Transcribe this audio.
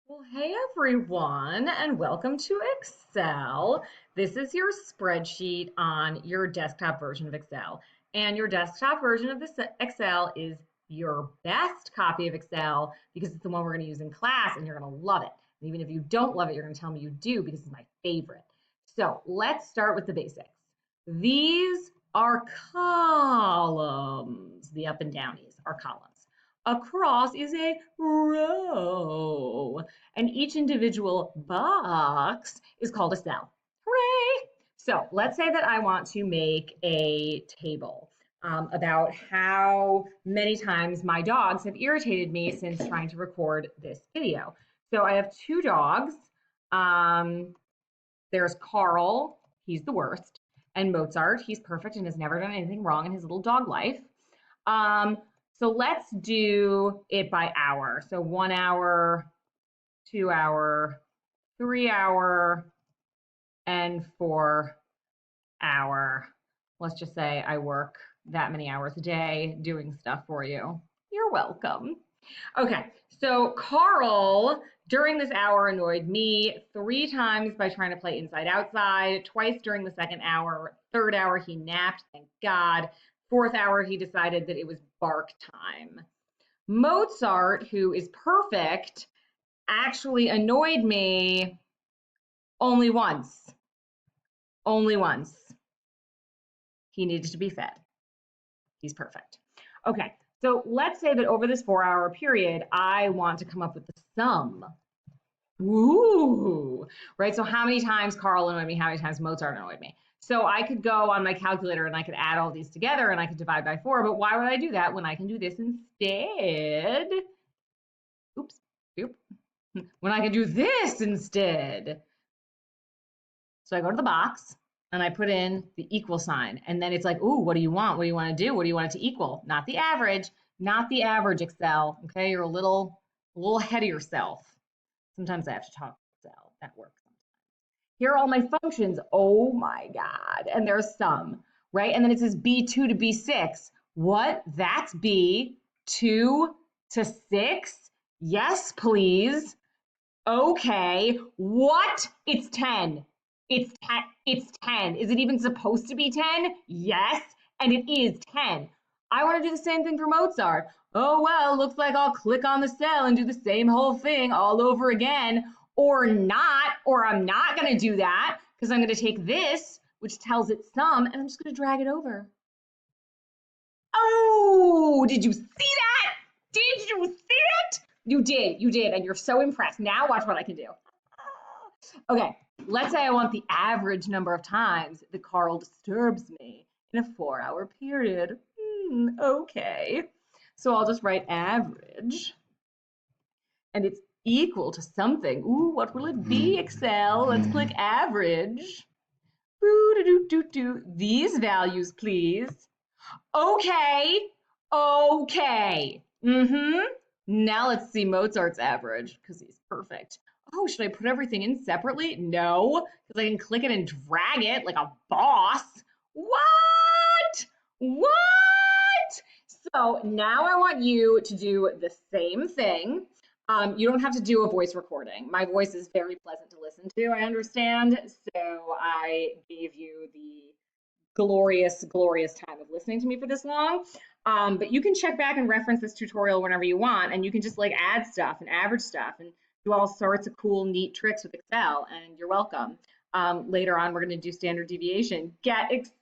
Well, hey everyone, and welcome to Excel. This is your spreadsheet on your desktop version of Excel. And your desktop version of this Excel is your best copy of Excel because it's the one we're going to use in class and you're going to love it. And even if you don't love it, you're going to tell me you do because it's my favorite. So let's start with the basics. These are columns. The up and downies are columns. A cross is a row, and each individual box is called a cell. Hooray! So let's say that I want to make a table about how many times my dogs have irritated me since trying to record this video. So I have two dogs. Um, there's Carl, he's the worst, and Mozart, he's perfect and has never done anything wrong in his little dog life. Um, so let's do it by hour. So 1 hour, 2 hour, 3 hour, and 4 hour. Let's just say I work that many hours a day doing stuff for you. You're welcome. Okay, so Carl during this hour annoyed me 3 times by trying to play inside outside, twice during the second hour, third hour he napped, thank God. Fourth hour he decided that it was bark time. Mozart, who is perfect, actually annoyed me only once. Only once. He needed to be fed. He's perfect. Okay, so let's say that over this 4 hour period, I want to come up with the sum. Ooh, right? So how many times Carl annoyed me? How many times Mozart annoyed me? So I could go on my calculator and I could add all these together and I could divide by 4, but why would I do that when I can do this instead? Oops, oop. When I can do this instead. So I go to the box and I put in the equal sign. And then it's like, ooh, what do you want? What do you want to do? What do you want it to equal? Not the average, not the average Excel. Okay, you're a little ahead of yourself. Sometimes I have to talk Excel. That works. Here are all my functions. Oh my God. And there's some, right? And then it says B2 to B6. What? That's B2 to 6? Yes, please. Okay. What? It's 10. It's 10. It's 10. Is it even supposed to be 10? Yes. And it is 10. I want to do the same thing for Mozart. Oh, well, looks like I'll click on the cell and do the same whole thing all over again. Or not, or I'm not going to do that because I'm going to take this, which tells it sum, and I'm just going to drag it over. Oh, did you see that? Did you see it? You did, and you're so impressed. Now watch what I can do. Okay, let's say I want the average number of times that Carl disturbs me in a 4 hour period. Okay, so I'll just write average, and it's equal to something. Ooh, what will it be, Excel? Let's click average. Boo-doo-doo-doo-doo. These values, please. Okay, okay. Now let's see Mozart's average because he's perfect. Oh, should I put everything in separately? No, because I can click it and drag it like a boss. What? What? So now I want you to do the same thing. You don't have to do a voice recording. My voice is very pleasant to listen to, I understand. So I gave you the glorious, glorious time of listening to me for this long. But you can check back and reference this tutorial whenever you want, and you can just like add stuff and average stuff and do all sorts of cool, neat tricks with Excel, and you're welcome. Later on, we're going to do standard deviation. Get excited!